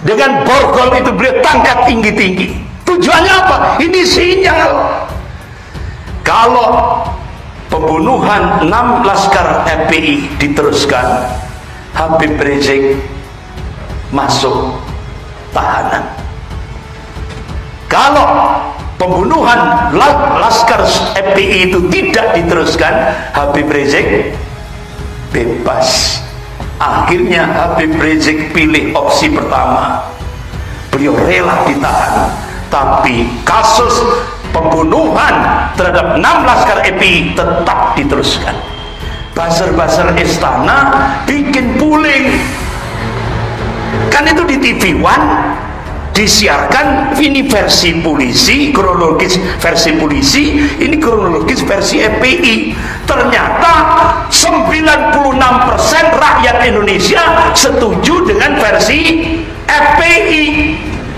Dengan borgol itu beliau tangkap tinggi-tinggi. Tujuannya apa? Ini sinyal. Kalau pembunuhan 6 laskar FPI diteruskan, Habib Rizik masuk tahanan. Kalau pembunuhan laskar FPI itu tidak diteruskan, Habib Rizik bebas. Akhirnya Habib Rizik pilih opsi pertama. Beliau rela ditahan, tapi kasus pembunuhan terhadap 6 laskar FPI tetap diteruskan. Buzzer-buzzer istana bikin puling. Kan itu di TV One disiarkan, ini versi polisi, kronologis versi polisi, ini kronologis versi FPI. Ternyata 96% rakyat Indonesia setuju dengan versi FPI.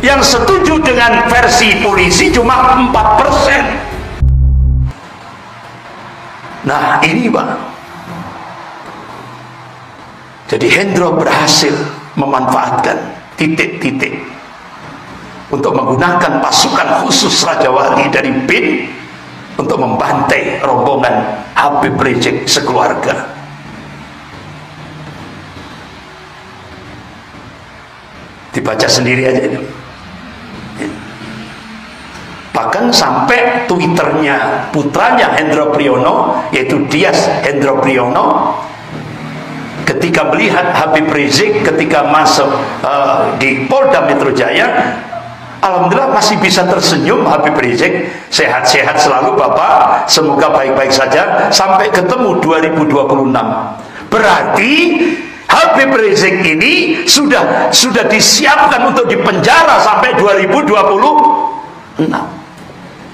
Yang setuju dengan versi polisi cuma 4%. Nah ini Pak, jadi Hendro berhasil memanfaatkan titik-titik untuk menggunakan pasukan khusus Raja Wali dari BIN untuk membantai rombongan Habib Rizik sekeluarga. Dibaca sendiri aja ini. Bahkan sampai Twitternya putranya Hendro Priyono, yaitu Dias Hendro Priyono, ketika melihat Habib Rizik ketika masuk di Polda Metro Jaya, alhamdulillah masih bisa tersenyum Habib Rizik. Sehat-sehat selalu Bapak, semoga baik-baik saja sampai ketemu 2026. Berarti Habib Rizik ini sudah disiapkan untuk dipenjara sampai 2026.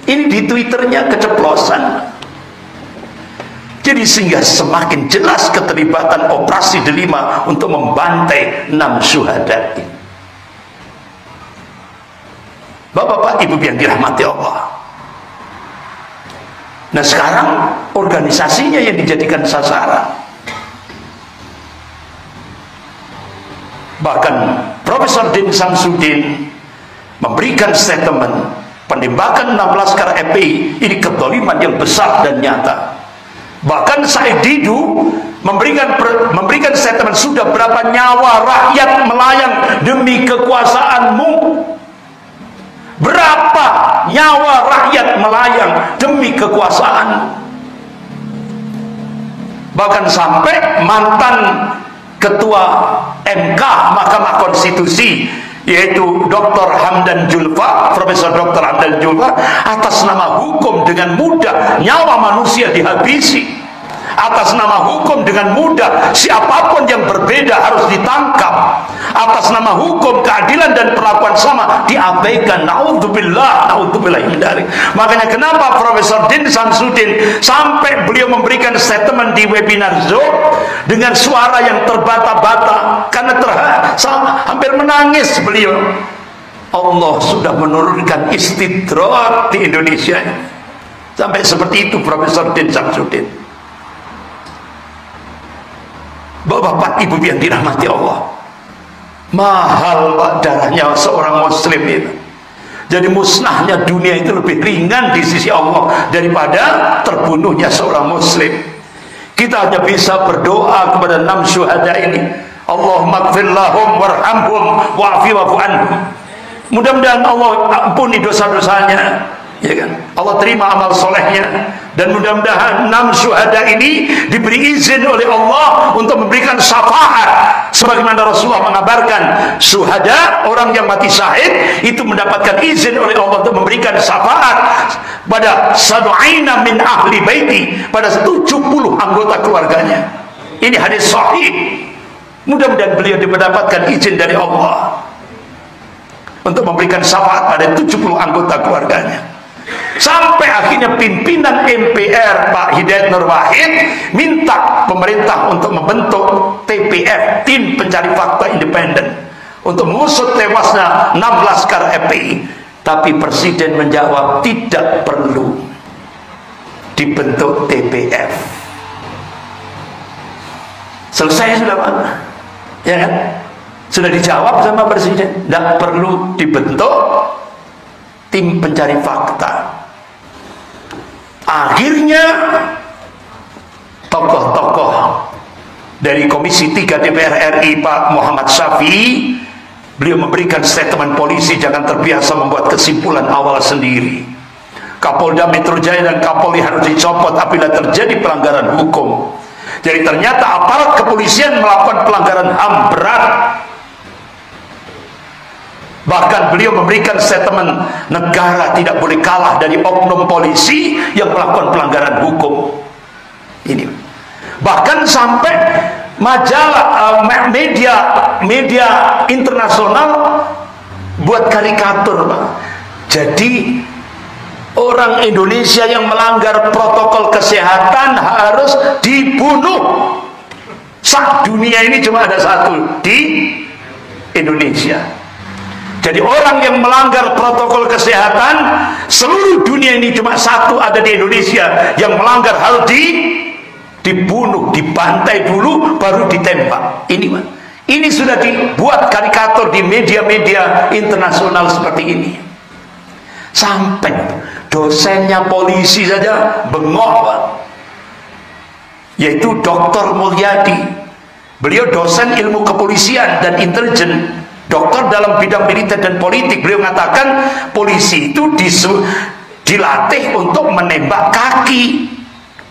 Ini di Twitternya keceplosan. Jadi sehingga semakin jelas keterlibatan operasi Delima untuk membantai 6 syuhada ini. Bapak-bapak, ibu yang dirahmati Allah. Nah sekarang organisasinya yang dijadikan sasaran. Bahkan Profesor Din Samsudin memberikan statement, penembakan 6 laskar FPI ini kezaliman yang besar dan nyata. Bahkan Said Didu memberikan statement, sudah berapa nyawa rakyat melayang demi kekuasaanmu? Berapa nyawa rakyat melayang demi kekuasaan? Bahkan sampai mantan Ketua MK Mahkamah Konstitusi, yaitu Dr. Hamdan Julfa, Profesor Dr. Hamdan Julfa, atas nama hukum dengan mudah nyawa manusia dihabisi. Atas nama hukum dengan mudah siapapun yang berbeda harus ditangkap. Atas nama hukum keadilan dan perlakuan sama diabaikan. Naudzubillah, naudzubillah hindari. Makanya kenapa Profesor Din Samsudin sampai beliau memberikan statement di webinar Zoom dengan suara yang terbata-bata, karena hampir menangis beliau. Allah sudah menurunkan istidrak di Indonesia. Sampai seperti itu Profesor Din Samsudin. Bapak ibu yang dirahmati Allah, mahal Pak darahnya seorang muslim itu. Jadi musnahnya dunia itu lebih ringan di sisi Allah daripada terbunuhnya seorang muslim. Kita hanya bisa berdoa kepada 6 syuhada ini, Allahumma ighfir lahum warhamhum wa'fi wa'fu anhum. Mudah-mudahan Allah ampuni dosa-dosanya, ya kan? Allah terima amal solehnya, dan mudah-mudahan 6 syuhada ini diberi izin oleh Allah untuk memberikan syafaat, sebagaimana Rasulullah mengabarkan syuhada, orang yang mati syahid itu mendapatkan izin oleh Allah untuk memberikan syafaat pada sab'ina min ahli baiti, pada 70 anggota keluarganya. Ini hadis sahih. Mudah-mudahan beliau mendapatkan izin dari Allah untuk memberikan syafaat pada 70 anggota keluarganya. Sampai akhirnya pimpinan MPR Pak Hidayat Nur Wahid minta pemerintah untuk membentuk TPF, tim pencari fakta independen, untuk mengusut tewasnya 6 laskar FPI. Tapi Presiden menjawab tidak perlu dibentuk TPF. Selesai sudah Pak, ya kan? Sudah dijawab sama presiden, tidak perlu dibentuk tim pencari fakta. Akhirnya tokoh-tokoh dari Komisi 3 DPR RI, Pak Muhammad Syafi'i, beliau memberikan statement polisi jangan terbiasa membuat kesimpulan awal sendiri. Kapolda Metro Jaya dan Kapolri harus dicopot apabila terjadi pelanggaran hukum. Jadi ternyata aparat kepolisian melakukan pelanggaran HAM berat. Bahkan beliau memberikan statement negara tidak boleh kalah dari oknum polisi yang melakukan pelanggaran hukum. Ini bahkan sampai majalah media internasional buat karikatur, Pak. Jadi orang Indonesia yang melanggar protokol kesehatan harus dibunuh. Sak dunia ini cuma ada satu di Indonesia. Jadi orang yang melanggar protokol kesehatan seluruh dunia ini cuma satu ada di Indonesia, yang melanggar harus dibunuh, dibantai dulu baru ditembak. Ini sudah dibuat karikatur di media-media internasional seperti ini. Sampai dosennya polisi saja bengok, Pak. Yaitu Dr. Mulyadi. Beliau dosen ilmu kepolisian dan intelijen, dokter dalam bidang militer dan politik. Beliau mengatakan polisi itu dilatih untuk menembak kaki,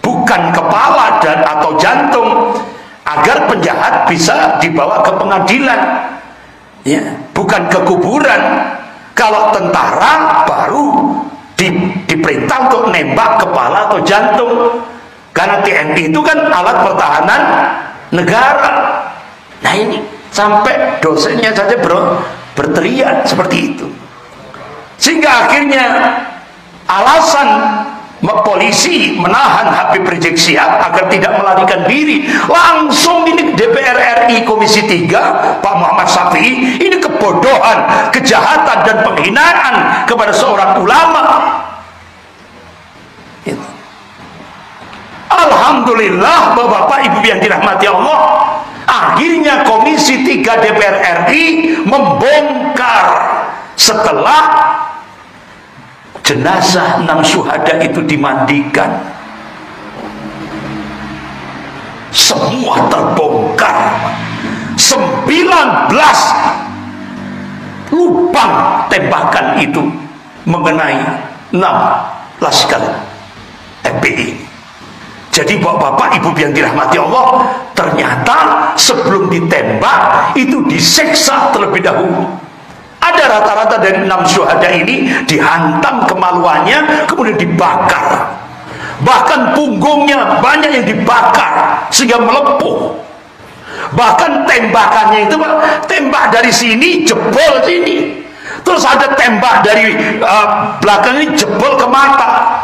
bukan kepala dan atau jantung, agar penjahat bisa dibawa ke pengadilan, ya, bukan ke kuburan. Kalau tentara baru diperintah untuk nembak kepala atau jantung, karena TNI itu kan alat pertahanan negara. Nah ini sampai dosennya saja berteriak seperti itu, sehingga akhirnya alasan polisi menahan Habib Rizik Syihab agar tidak melarikan diri, langsung ini DPR RI Komisi 3 Pak Muhammad Syafi'i, ini kebodohan, kejahatan dan penghinaan kepada seorang ulama. Alhamdulillah Bapak Ibu yang dirahmati Allah, akhirnya Komisi 3 DPR RI membongkar setelah jenazah 6 syuhada itu dimandikan. Semua terbongkar. 19 lubang tembakan itu mengenai 6 laskar FPI. Jadi Bapak Ibu yang dirahmati Allah, ternyata sebelum ditembak itu disiksa terlebih dahulu. Ada rata-rata dari 6 syuhada ini dihantam kemaluannya, kemudian dibakar. Bahkan punggungnya banyak yang dibakar sehingga melepuh. Bahkan tembakannya itu, Pak, tembak dari sini jebol sini, terus ada tembak dari belakang ini jebol ke mata.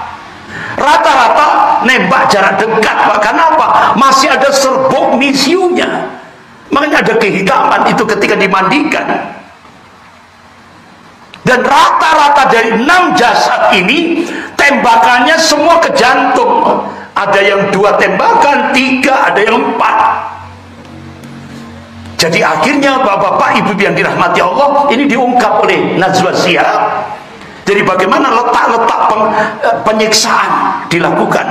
Rata-rata nembak jarak dekat, Pak. Kenapa? Masih ada serbuk misiunya, makanya ada kehitaman itu ketika dimandikan. Dan rata-rata dari 6 jasad ini tembakannya semua ke jantung. Ada yang 2 tembakan, 3, ada yang 4. Jadi akhirnya Bapak Ibu yang dirahmati Allah, ini diungkap oleh Najwa Shihab. Jadi bagaimana letak-letak penyiksaan dilakukan.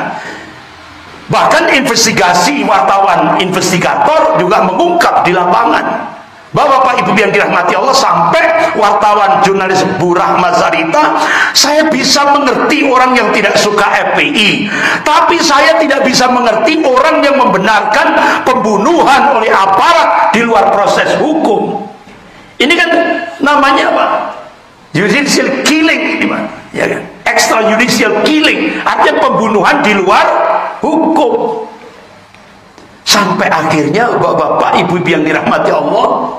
Bahkan investigasi, wartawan investigator juga mengungkap di lapangan. Bapak Ibu yang dirahmati Allah, sampai wartawan jurnalis Bu Rahma Sarita, saya bisa mengerti orang yang tidak suka FPI, tapi saya tidak bisa mengerti orang yang membenarkan pembunuhan oleh aparat di luar proses hukum. Ini kan namanya apa? Judicial killing, ya kan? Extrajudicial killing, artinya pembunuhan di luar hukum. Sampai akhirnya Bapak Ibu yang dirahmati Allah,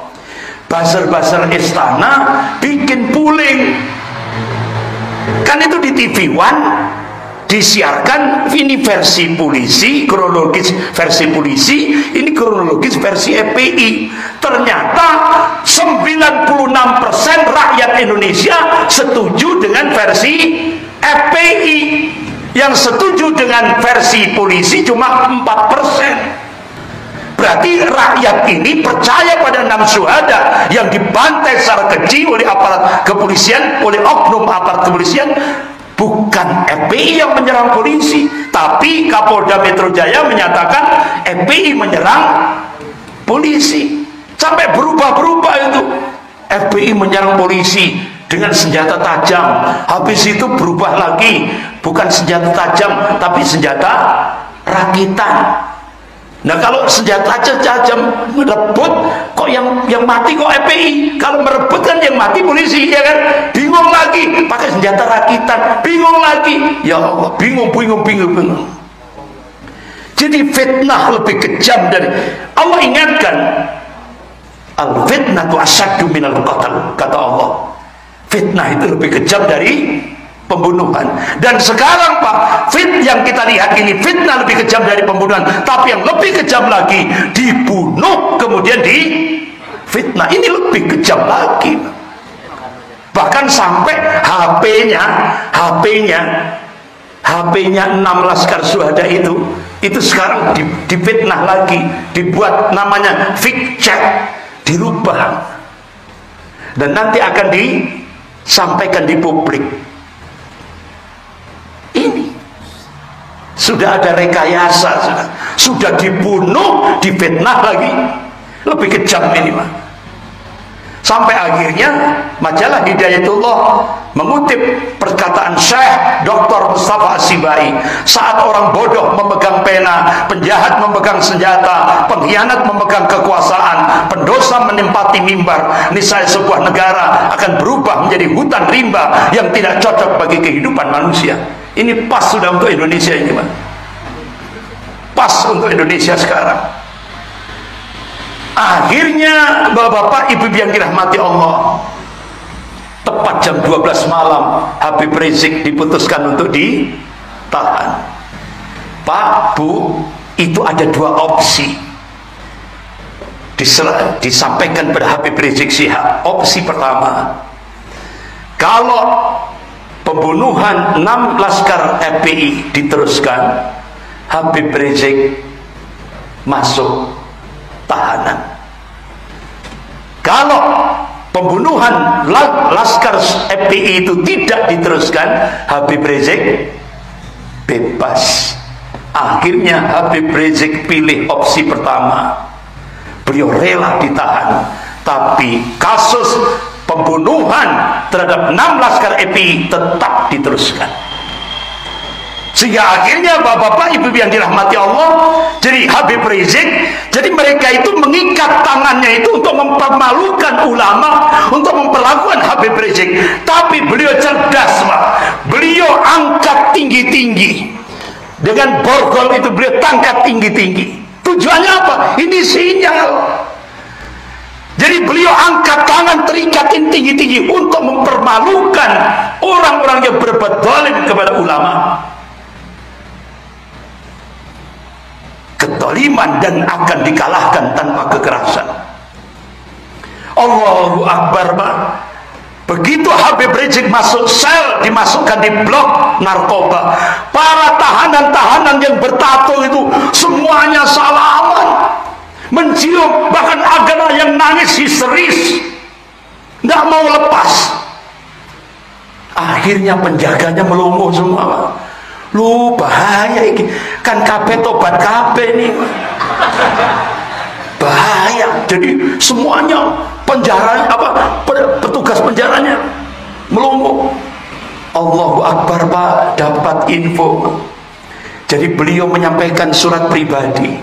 buzzer-buzzer istana bikin puling. Kan itu di TV One disiarkan, ini versi polisi, kronologis versi polisi, ini kronologis versi FPI. Ternyata 96% rakyat Indonesia setuju dengan versi FPI. Yang setuju dengan versi polisi cuma 4%. Berarti rakyat ini percaya pada 6 syuhada yang dibantai secara keji oleh aparat kepolisian, oleh oknum aparat kepolisian. Bukan FPI yang menyerang polisi, tapi Kapolda Metro Jaya menyatakan FPI menyerang polisi. Sampai berubah-berubah itu. FPI menyerang polisi dengan senjata tajam, habis itu berubah lagi, bukan senjata tajam tapi senjata rakitan. Nah, kalau senjata tajam merebut, kok yang mati kok FPI? Kalau merebut kan yang mati polisi, ya kan? Bingung lagi, pakai senjata rakitan, bingung lagi. Ya Allah, bingung. Jadi fitnah lebih kejam dari Allah ingatkan. Al-fitnatu asyaddu minal qatl, kata Allah. Fitnah itu lebih kejam dari pembunuhan. Dan sekarang Pak, yang kita lihat ini fitnah lebih kejam dari pembunuhan, tapi yang lebih kejam lagi dibunuh kemudian di fitnah. Ini lebih kejam lagi. Bahkan sampai HP-nya 6 laskar syuhada itu sekarang difitnah lagi, dibuat namanya fake chat, dirubah, dan nanti akan disampaikan di publik. Ini sudah ada rekayasa, sudah dibunuh, difitnah lagi, lebih kejam ini Pak. Sampai akhirnya majalah Hidayatullah mengutip perkataan Syekh Dr. Mustafa As-Sibai, saat orang bodoh memegang pena, penjahat memegang senjata, pengkhianat memegang kekuasaan, pendosa menempati mimbar, niscaya sebuah negara akan berubah menjadi hutan rimba yang tidak cocok bagi kehidupan manusia. Ini pas sudah untuk Indonesia ini Pak. Pas untuk Indonesia sekarang. Akhirnya bapak-bapak, ibu-ibu yang dirahmati Allah, tepat jam 12 malam Habib Rizik diputuskan untuk ditahan. Pak, Bu, itu ada 2 opsi disampaikan pada Habib Rizik Syihab. Opsi pertama, kalau pembunuhan 6 laskar FPI diteruskan, Habib Rizik masuk tahanan. Kalau pembunuhan laskar FPI itu tidak diteruskan, Habib Rizik bebas. Akhirnya Habib Rizik pilih opsi pertama. Beliau rela ditahan, tapi kasus pembunuhan terhadap 6 laskar FPI tetap diteruskan. Sehingga akhirnya bapak-bapak, ibu yang dirahmati Allah, jadi Habib Rizik, jadi mereka itu mengikat tangannya itu untuk mempermalukan ulama, untuk memperlakukan Habib Rizik. Tapi beliau cerdas Pak, beliau angkat tinggi-tinggi. Dengan borgol itu beliau tangkat tinggi-tinggi. Tujuannya apa? Ini sinyal. Jadi beliau angkat tangan, terikatin tinggi-tinggi untuk mempermalukan orang-orang yang berbuat zalim kepada ulama. Ketoliman dan akan dikalahkan tanpa kekerasan. Allahu Akbar Pak. Begitu Habib Rizik masuk sel, dimasukkan di blok narkoba, para tahanan-tahanan yang bertato itu semuanya salaman, mencium, bahkan ada yang nangis histeris, tidak mau lepas. Akhirnya penjaganya melongo semua Pak. Lu bahaya ini, kan kabeh tobat kabeh nih, bahaya. Jadi semuanya penjara petugas penjaranya melongo. Allahu Akbar Pak, dapat info. Jadi beliau menyampaikan surat pribadi.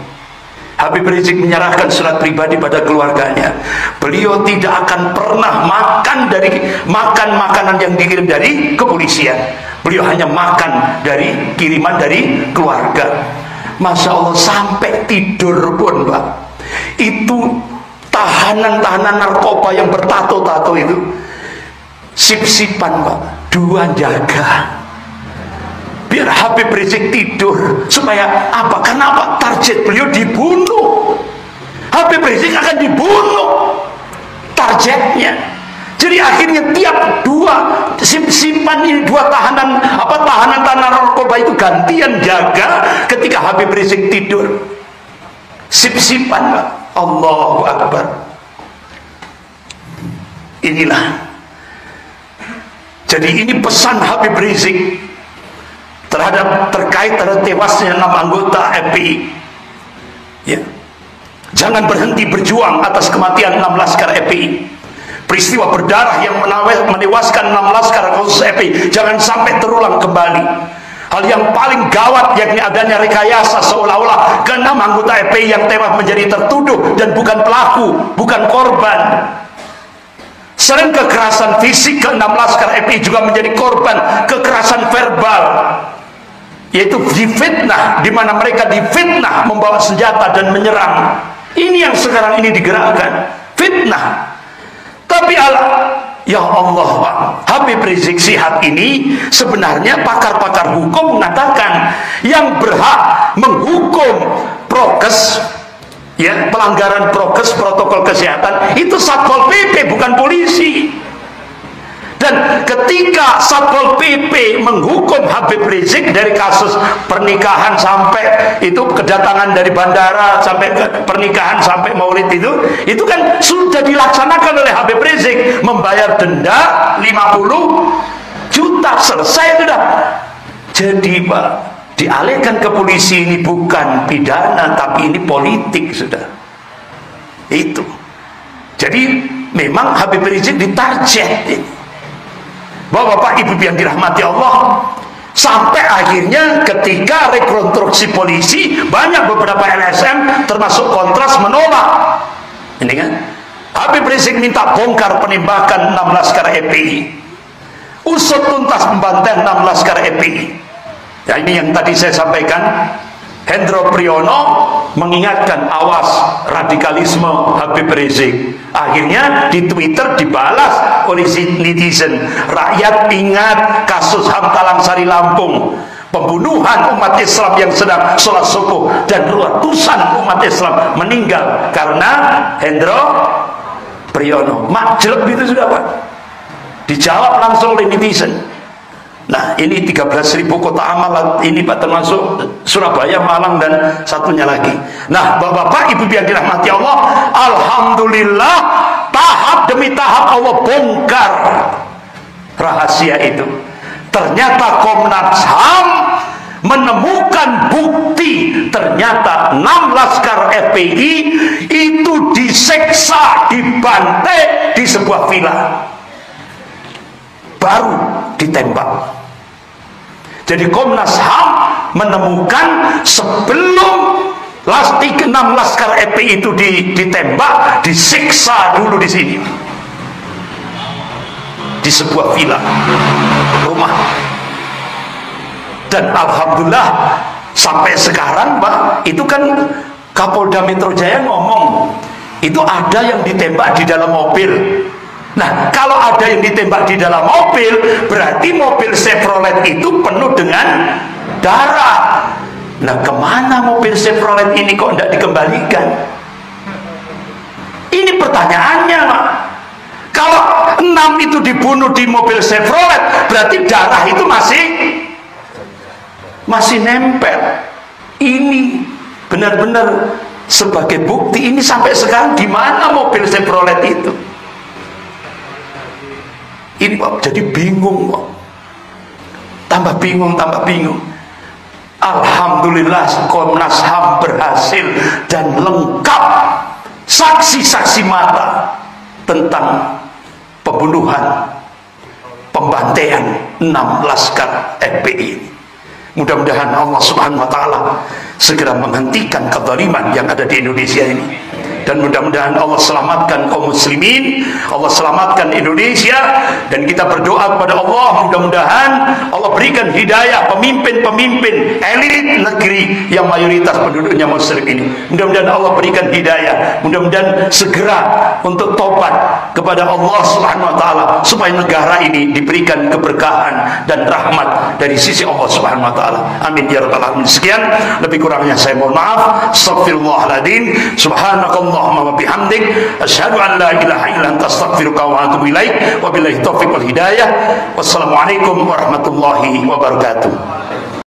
Habib Rizik menyerahkan surat pribadi pada keluarganya. Beliau tidak akan pernah makan makanan yang dikirim dari kepolisian. Beliau hanya makan dari kiriman dari keluarga. Masya Allah, sampai tidur pun Pak, itu tahanan-tahanan narkoba yang bertato-tato itu sip-sipan Pak, 2 jaga biar Habib Rizik tidur. Supaya apa? Karena apa? Target beliau dibunuh. Habib Rizik akan dibunuh targetnya. Jadi akhirnya tiap 2 sip-sipan ini, 2 tahanan narkoba itu gantian jaga ketika Habib Rizik tidur. sip-sipan, Pak. Allahu Akbar. Inilah. Jadi ini pesan Habib Rizik terkait tewasnya 6 anggota FPI. Ya. Jangan berhenti berjuang atas kematian 6 laskar FPI. Peristiwa berdarah yang menewaskan 6 laskar khusus FPI jangan sampai terulang kembali. Hal yang paling gawat yakni adanya rekayasa seolah-olah ke-6 anggota FPI yang tewas menjadi tertuduh dan bukan pelaku, bukan korban. Selain kekerasan fisik, ke-6 laskar FPI juga menjadi korban kekerasan verbal, yaitu difitnah, di mana mereka difitnah membawa senjata dan menyerang. Ini yang sekarang ini digerakkan, fitnah. Tapi ya Allah, Pak, Habib Rizik Syihab ini sebenarnya pakar-pakar hukum mengatakan yang berhak menghukum prokes, ya, pelanggaran prokes protokol kesehatan itu Satpol PP, bukan polisi. Dan ketika Satpol PP menghukum Habib Rizik dari kasus pernikahan sampai itu kedatangan dari bandara sampai ke pernikahan sampai maulid itu kan sudah dilaksanakan oleh Habib Rizik, membayar denda 50 juta, selesai sudah. Jadi Pak, dialihkan ke polisi ini bukan pidana tapi ini politik sudah. Itu. Jadi memang Habib Rizik ditarget ini. Bapak-bapak, ibu yang dirahmati Allah, sampai akhirnya ketika rekonstruksi polisi banyak beberapa LSM termasuk Kontras menolak. Ini kan Habib Rizik minta bongkar penembakan 6 laskar FPI, usut tuntas pembantaian 6 laskar FPI. Ya, ini yang tadi saya sampaikan. Hendro Priyono mengingatkan awas radikalisme Habib Rizik. Akhirnya di Twitter dibalas oleh netizen, rakyat ingat kasus Hamtalang Sari Lampung, pembunuhan umat Islam yang sedang sholat subuh dan ratusan umat Islam meninggal karena Hendro Priyono. Makjelek itu sudah, Pak. Dijawab langsung oleh netizen. Nah, ini 13.000 kota amal ini, Pak, termasuk Surabaya, Malang, dan satunya lagi. Nah, Bapak-bapak, Ibu yang dirahmati Allah, alhamdulillah tahap demi tahap Allah bongkar rahasia itu. Ternyata Komnas HAM menemukan bukti, ternyata 6 laskar FPI itu diseksa, dibantai di sebuah villa, baru ditembak. Jadi Komnas HAM menemukan sebelum 6 laskar FPI itu ditembak, disiksa dulu di sini, di sebuah villa, rumah. Dan alhamdulillah sampai sekarang, Pak, itu kan Kapolda Metro Jaya ngomong itu ada yang ditembak di dalam mobil. Nah, kalau ada yang ditembak di dalam mobil, berarti mobil Chevrolet itu penuh dengan darah. Nah, kemana mobil Chevrolet ini kok tidak dikembalikan? Ini pertanyaannya, Pak. Kalau 6 itu dibunuh di mobil Chevrolet, berarti darah itu masih nempel. Ini benar-benar sebagai bukti. Ini sampai sekarang di mana mobil Chevrolet itu? Ini, Pak, jadi bingung, Pak. Tambah bingung. Alhamdulillah Komnas HAM berhasil dan lengkap saksi-saksi mata tentang pembunuhan, pembantaian 6 laskar FPI. Mudah-mudahan Allah Subhanahu wa Ta'ala segera menghentikan kezaliman yang ada di Indonesia ini. Dan mudah-mudahan Allah selamatkan kaum muslimin, Allah selamatkan Indonesia, dan kita berdoa kepada Allah mudah-mudahan Allah berikan hidayah pemimpin-pemimpin elit negeri yang mayoritas penduduknya muslim ini. Mudah-mudahan Allah berikan hidayah, mudah-mudahan segera untuk tobat kepada Allah Subhanahu wa Ta'ala supaya negara ini diberikan keberkahan dan rahmat dari sisi Allah Subhanahu wa Ta'ala. Amin ya rabbal alamin. Sekian, lebih kurangnya saya mohon maaf. Astaghfirullahaladzim. Subhanakallah Allahumma wa bihamdik, asyhadu an la ilaha illa anta, astaghfiruka wa atubu ilaik. Wabillahi taufiq wal hidayah. Wassalamualaikum warahmatullahi wabarakatuh.